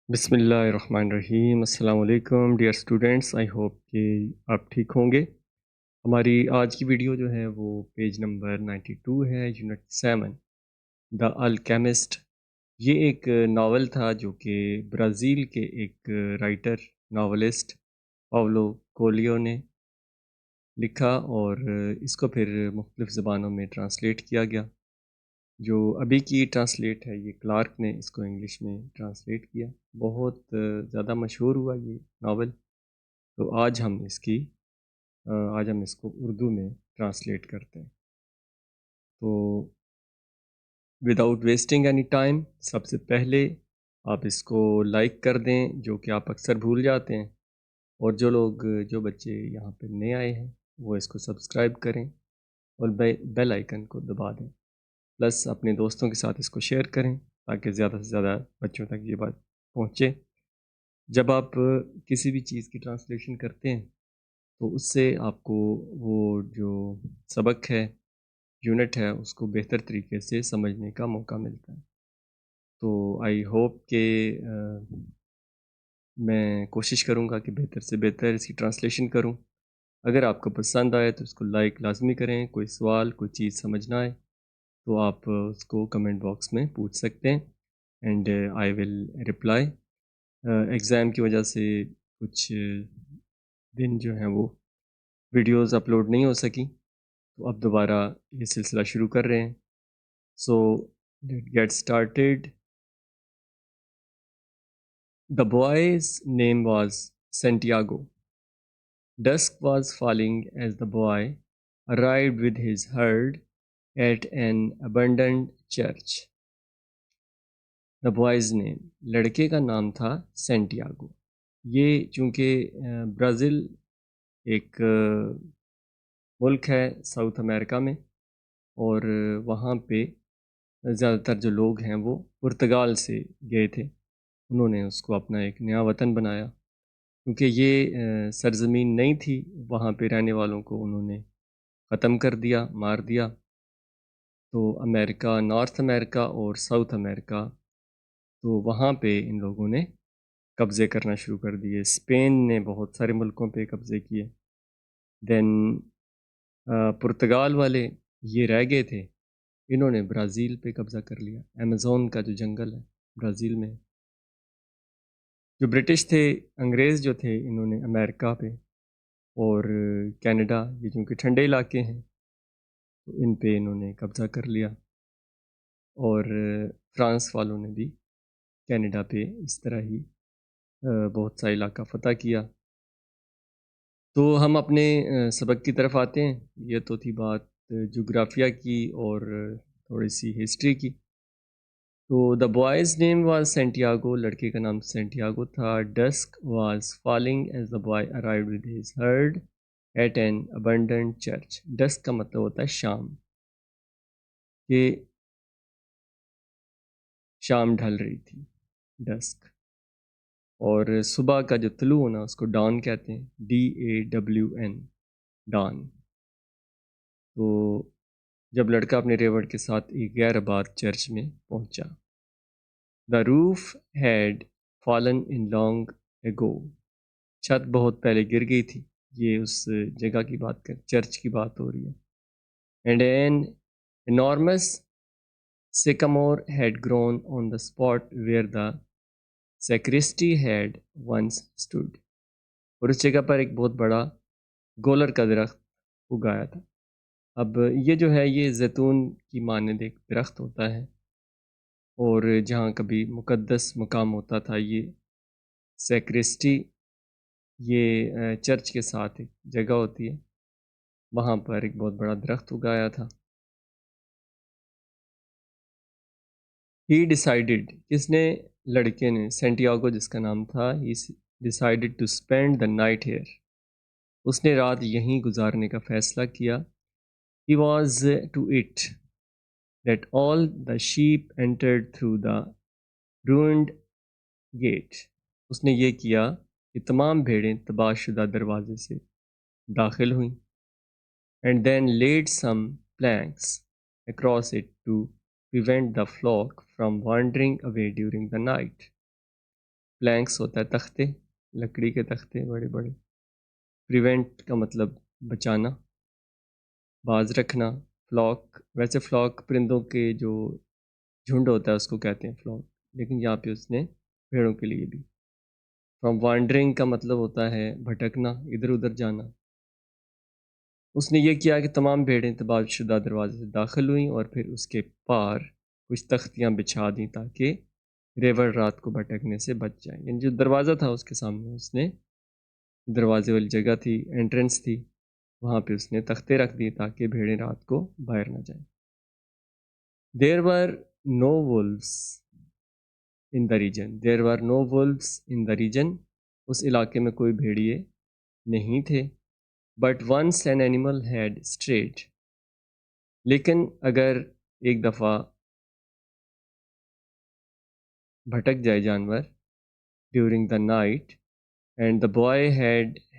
بسم اللہ الرحمن الرحیم۔ السلام علیکم ڈیئر اسٹوڈنٹس، آئی ہوپ کہ آپ ٹھیک ہوں گے۔ ہماری آج کی ویڈیو جو ہے وہ پیج نمبر 92 ہے، یونٹ 7 دا الکیمسٹ۔ یہ ایک ناول تھا جو کہ برازیل کے ایک رائٹر ناولسٹ پاولو کولیو نے لکھا، اور اس کو پھر مختلف زبانوں میں ٹرانسلیٹ کیا گیا۔ جو ابھی کی ٹرانسلیٹ ہے، یہ کلارک نے اس کو انگلش میں ٹرانسلیٹ کیا۔ بہت زیادہ مشہور ہوا یہ ناول، تو آج ہم اس کو اردو میں ٹرانسلیٹ کرتے ہیں۔ تو وداؤٹ ویسٹنگ اینی ٹائم، سب سے پہلے آپ اس کو لائک کر دیں، جو کہ آپ اکثر بھول جاتے ہیں، اور جو بچے یہاں پہ نئے آئے ہیں وہ اس کو سبسکرائب کریں اور بیل آئیکن کو دبا دیں، پلس اپنے دوستوں کے ساتھ اس کو شیئر کریں تاکہ زیادہ سے زیادہ بچوں تک یہ بات پہنچے۔ جب آپ کسی بھی چیز کی ٹرانسلیشن کرتے ہیں تو اس سے آپ کو وہ جو سبق ہے، یونٹ ہے، اس کو بہتر طریقے سے سمجھنے کا موقع ملتا ہے۔ تو آئی ہوپ کہ میں کوشش کروں گا کہ بہتر سے بہتر اس کی ٹرانسلیشن کروں۔ اگر آپ کو پسند آئے تو اس کو لائک لازمی کریں۔ کوئی سوال، کوئی چیز سمجھ نہ آئے تو آپ اس کو کمنٹ باکس میں پوچھ سکتے ہیں، and I will reply. Exam کی وجہ سے کچھ دن جو ہیں وہ ویڈیوز اپلوڈ نہیں ہو سکی، تو اب دوبارہ یہ سلسلہ شروع کر رہے ہیں۔ So let get started. The boys name was Santiago. Dusk was falling as the boy arrived with his herd at an abandoned church. The boy's name، لڑکے کا نام تھا سینٹیاگو۔ یہ چونکہ برازیل ایک ملک ہے ساؤتھ امریکہ میں، اور وہاں پہ زیادہ تر جو لوگ ہیں وہ پرتگال سے گئے تھے، انہوں نے اس کو اپنا ایک نیا وطن بنایا، کیونکہ یہ سرزمین نہیں تھی، وہاں پہ رہنے والوں کو انہوں نے ختم کر دیا، مار دیا۔ تو امریکہ، نارتھ امریکہ اور ساؤتھ امریکہ، تو وہاں پہ ان لوگوں نے قبضے کرنا شروع کر دیے۔ اسپین نے بہت سارے ملکوں پہ قبضے کیے۔ دین پرتگال والے یہ رہ گئے تھے، انہوں نے برازیل پہ قبضہ کر لیا۔ ایمیزون کا جو جنگل ہے برازیل میں، جو برٹش تھے، انگریز جو تھے، انہوں نے امریکہ پہ اور کینیڈا، یہ چونکہ ٹھنڈے علاقے ہیں تو ان پہ انہوں نے قبضہ کر لیا، اور فرانس والوں نے بھی کینیڈا پہ اس طرح ہی بہت سا علاقہ فتح کیا۔ تو ہم اپنے سبق کی طرف آتے ہیں۔ یہ تو تھی بات جغرافیہ کی اور تھوڑی سی ہسٹری کی۔ تو the boys name was Santiago, لڑکے کا نام سینٹیاگو تھا۔ Dusk was falling as the boy arrived with his herd at an abandoned church. Dusk کا مطلب ہوتا ہے شام، کہ شام ڈھل رہی تھی، ڈسک۔ اور صبح کا جو طلوع ہونا اس کو ڈان کہتے ہیں، DAWN، ڈان۔ تو جب لڑکا اپنے ریوڑ کے ساتھ ایک غیر آباد چرچ میں پہنچا۔ دا روف ہیڈ فالن ان لانگ اگو۔ چھت بہت پہلے گر گئی تھی، یہ اس جگہ کی بات چرچ کی بات ہو رہی ہے۔ And an enormous sycamore had grown on the spot where the sacristy had once stood۔ اور اس جگہ پر ایک بہت بڑا گولر کا درخت اگایا تھا۔ اب یہ جو ہے یہ زیتون کی مانند ایک درخت ہوتا ہے، اور جہاں کبھی مقدس مقام ہوتا تھا، یہ سیکرسٹی، یہ چرچ کے ساتھ ایک جگہ ہوتی ہے، وہاں پر ایک بہت بڑا درخت اگایا تھا۔ ہی ڈیسائیڈڈ، کس نے؟ لڑکے نے، سینٹیاگو جس کا نام تھا، he decided to spend the night here. اس نے رات یہیں گزارنے کا فیصلہ کیا۔ He was to it that all the shape entered through the ruined gate. اس نے یہ کیا کہ تمام بھیڑیں تباہ شدہ دروازے سے داخل ہوئیں۔ And then laid some planks across it to prevent the flock from wandering away during the night۔ Planck's ہوتا ہے تختے، لکڑی کے تختے بڑے بڑے. پریونٹ کا مطلب بچانا، باز رکھنا. فلاک، ویسے فلاک پرندوں کے جو جھنڈ ہوتا ہے اس کو کہتے ہیں فلاک، لیکن یہاں پہ اس نے بھیڑوں کے لیے بھی. فرام وانڈرنگ کا مطلب ہوتا ہے بھٹکنا، ادھر ادھر جانا. اس نے یہ کیا کہ تمام بھیڑیں تبادل شدہ دروازے سے داخل ہوئیں اور پھر اس کے پار کچھ تختیاں بچھا دیں تاکہ ریور رات کو بھٹکنے سے بچ جائیں. یعنی جو دروازہ تھا اس کے سامنے، اس نے دروازے والی جگہ تھی، انٹرنس تھی، وہاں پہ اس نے تختے رکھ دیے تاکہ بھیڑیں رات کو باہر نہ جائیں. دیر ور نو wolves in the region. There were no wolves in the region. اس علاقے میں کوئی بھیڑیے نہیں تھے. But once an animal had strayed. لیکن اگر ایک دفعہ بھٹک جائے جانور during the night, and the boy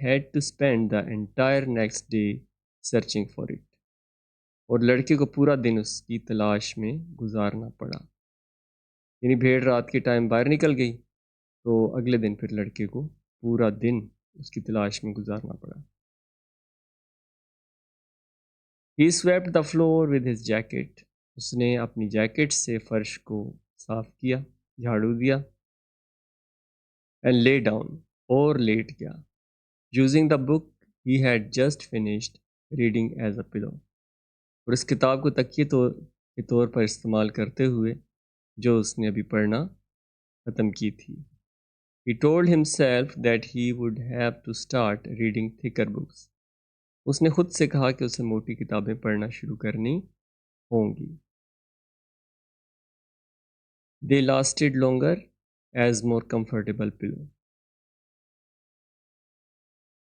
had to spend the entire next day searching for it. اور لڑکے کو پورا دن اس کی تلاش میں گزارنا پڑا. یعنی بھیڑ رات کے ٹائم باہر نکل گئی تو اگلے دن پھر لڑکے کو پورا دن اس کی تلاش میں گزارنا پڑا. He swept the floor with his jacket. اس نے اپنی جیکٹ سے فرش کو صاف کیا، جھاڑو دیا. And lay down. اور لیٹ گیا. Using the book he had just finished reading as a pillow. اور اس کتاب کو تکیے کے طور پر استعمال کرتے ہوئے جو اس نے ابھی پڑھنا ختم کی تھی. He told himself that he would have to start reading thicker books. اس نے خود سے کہا کہ اسے موٹی کتابیں پڑھنا شروع کرنی ہوں گی. They lasted longer as more comfortable pillow.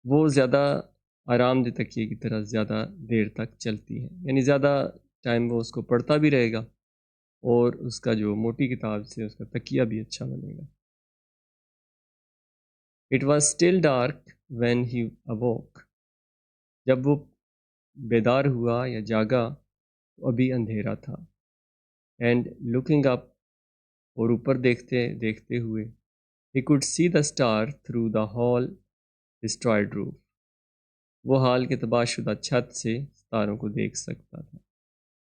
وہ زیادہ آرام دہ تکیے کی طرح زیادہ دیر تک چلتی ہیں، یعنی زیادہ ٹائم وہ اس کو پڑھتا بھی رہے گا اور اس کا جو موٹی کتاب سے اس کا تکیہ بھی اچھا بنے گا. It was still dark when he awoke. جب وہ بیدار ہوا یا جاگا تو ابھی اندھیرا تھا. And looking up، اور اوپر دیکھتے ہوئے he could see the star through the hall destroyed roof. وہ حال کے تباہ شدہ چھت سے ستاروں کو دیکھ سکتا تھا.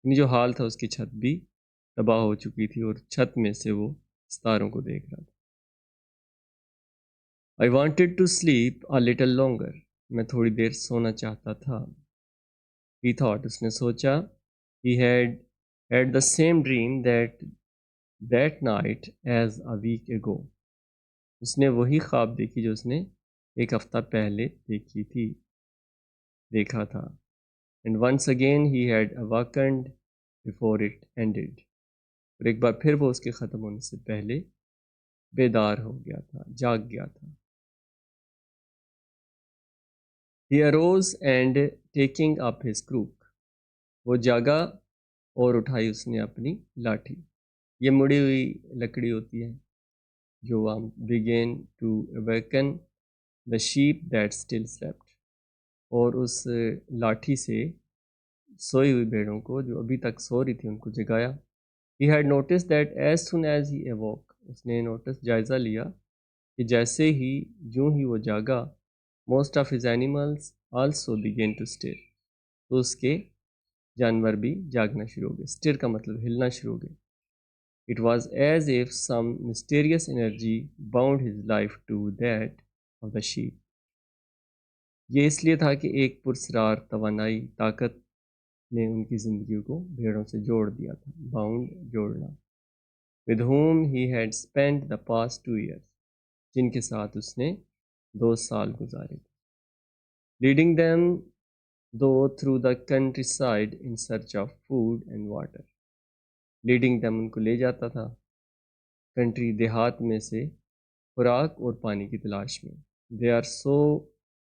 یعنی جو حال تھا اس کی چھت بھی تباہ ہو چکی تھی اور چھت میں سے وہ ستاروں کو دیکھ رہا تھا. I wanted to sleep a little longer. میں تھوڑی دیر سونا چاہتا تھا. He thought، اس نے سوچا. He had the same dream that night as a week ago. اس نے وہی خواب دیکھی جو اس نے ایک ہفتہ پہلے دیکھا تھا. And once again he had awakened before it ended. اور ایک بار پھر وہ اس کے ختم ہونے سے پہلے بیدار ہو گیا تھا، جاگ گیا تھا. He arose and taking up his crook. وہ جاگا اور اٹھائی اس نے اپنی لاٹھی. یہ مڑی ہوئی لکڑی ہوتی ہے جو began to awaken the sheep that still slept. اور اس لاٹھی سے سوئی ہوئی بھیڑوں کو جو ابھی تک سو رہی تھی ان کو جگایا. He had noticed that as soon as he awoke. اس نے جائزہ لیا کہ جیسے ہی جوں ہی وہ جاگا most of his animals also began to stir. تو اس کے جانور بھی جاگنا شروع ہو گئے. stir کا مطلب ہلنا شروع ہو گئے. It was as if some mysterious energy bound his life to that of the sheep. یہ اس لیے تھا کہ ایک پرسرار توانائی طاقت نے ان کی زندگیوں کو بھیڑوں سے جوڑ دیا تھا. باؤنڈ، جوڑنا. With whom he had spent the past 2 years. جن کے ساتھ اس نے 2 سال گزارے تھے. Leading them though through the countryside in search of food and water. Leading them ان کو لے جاتا تھا کنٹری، دیہات میں سے خوراک اور پانی کی تلاش میں. They are so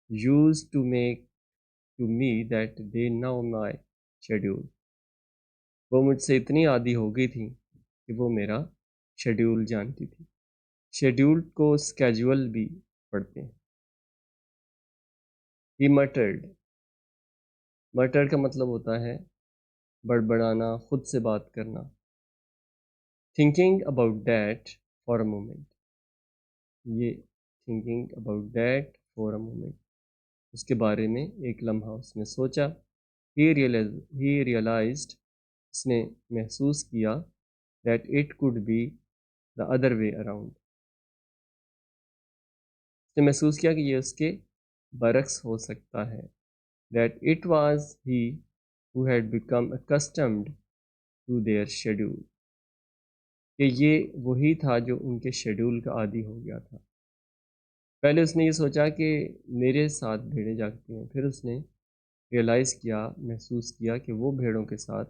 used to me that they know my schedule. وہ مجھ سے اتنی عادی ہو گئی تھی کہ وہ میرا شیڈیول جانتی تھی. شیڈیول کو اسکیجول بھی پڑھتے ہیں. He muttered. مٹر کا مطلب ہوتا ہے بڑبڑانا، خود سے بات کرنا. Thinking about that for a moment. یہ thinking about that for a moment. اس کے بارے میں ایک لمحہ اس نے سوچا. He realized, اس نے محسوس کیا that it could be the other way around. اس نے محسوس کیا کہ یہ اس کے برعکس ہو سکتا ہے. That it was he who had become accustomed to their schedule. کہ یہ وہی تھا جو ان کے شیڈول کا عادی ہو گیا تھا. پہلے اس نے یہ سوچا کہ میرے ساتھ بھیڑیں جاگتی ہیں، پھر اس نے ریئلائز کیا، محسوس کیا کہ وہ بھیڑوں کے ساتھ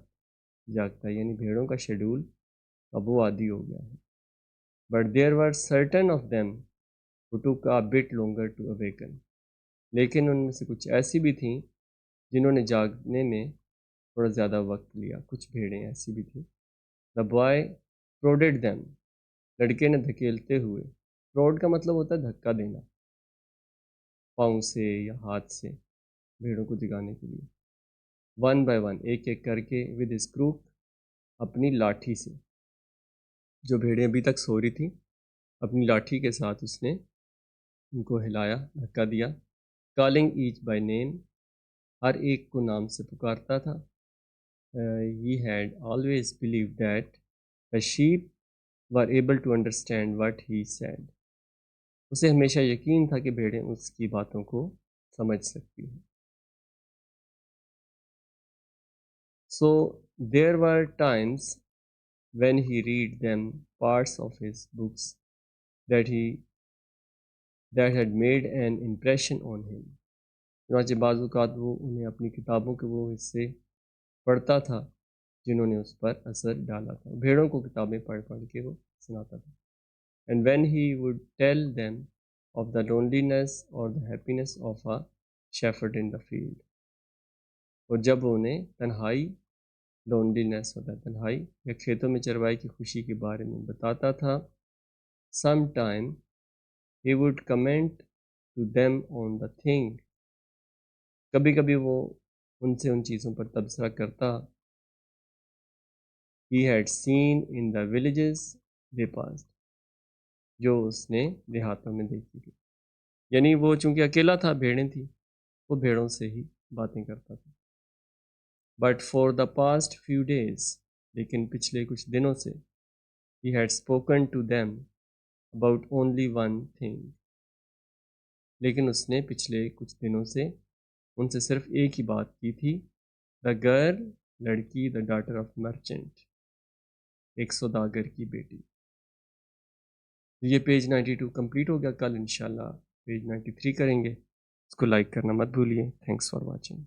جاگتا ہے، یعنی بھیڑوں کا شیڈول اب وہ عادی ہو گیا ہے. But there were certain of them who took a bit longer to awaken. لیکن ان میں سے کچھ ایسی بھی تھیں جنہوں نے جاگنے میں تھوڑا زیادہ وقت لیا. کچھ بھیڑیں ایسی بھی تھیں. The boy prodded them. لڑکے نے دھکیلتے ہوئے. پروڈ کا مطلب ہوتا ہے دھکا دینا، پاؤں سے یا ہاتھ سے بھیڑوں کو جگانے کے لیے. ون بائی ون، ایک ایک کر کے. ود his crook، اپنی لاٹھی سے. جو بھیڑیں ابھی تک سو رہی تھیں اپنی لاٹھی کے ساتھ اس نے ان کو ہلایا، دھکا دیا. کالنگ ایچ بائی نیم، ہر ایک کو نام سے پکارتا تھا. He had always believed that the sheep were able to understand what he said. اسے ہمیشہ یقین تھا کہ بھیڑیں اس کی باتوں کو سمجھ سکتی ہیں. So there were times when he read them parts of his books that had made an impression on him. چنانچہ بعض اوقات وہ انہیں اپنی کتابوں کے وہ حصے پڑھتا تھا جنہوں نے اس پر اثر ڈالا تھا. بھیڑوں کو کتابیں پڑھ پڑھ کے وہ سناتا تھا. And when he would tell them of the loneliness or the happiness of a shepherd in the field. اور جب وہ انہیں تنہائی، لونلینس ہوتا ہے تنہائی، یا کھیتوں میں چروائی کی خوشی کے بارے میں بتاتا تھا. sometime he would comment to them on the thing. کبھی کبھی وہ ان سے ان چیزوں پر تبصرہ کرتا he had seen in the villages they passed، جو اس نے دیہاتوں میں دیکھی تھی. یعنی وہ چونکہ اکیلا تھا، بھیڑیں تھیں، وہ بھیڑوں سے ہی باتیں کرتا تھا. But for the past few days, لیکن پچھلے کچھ دنوں سے he had spoken to them about only one thing. لیکن اس نے پچھلے کچھ دنوں سے ان سے صرف ایک ہی بات کی تھی. دا گرل، لڑکی، دا ڈاٹر آف مرچنٹ، ایک سوداگر کی بیٹی. یہ پیج 92 کمپلیٹ ہو گیا. کل انشاءاللہ پیج 93 کریں گے. اس کو لائک کرنا مت بھولیے. Thanks for watching.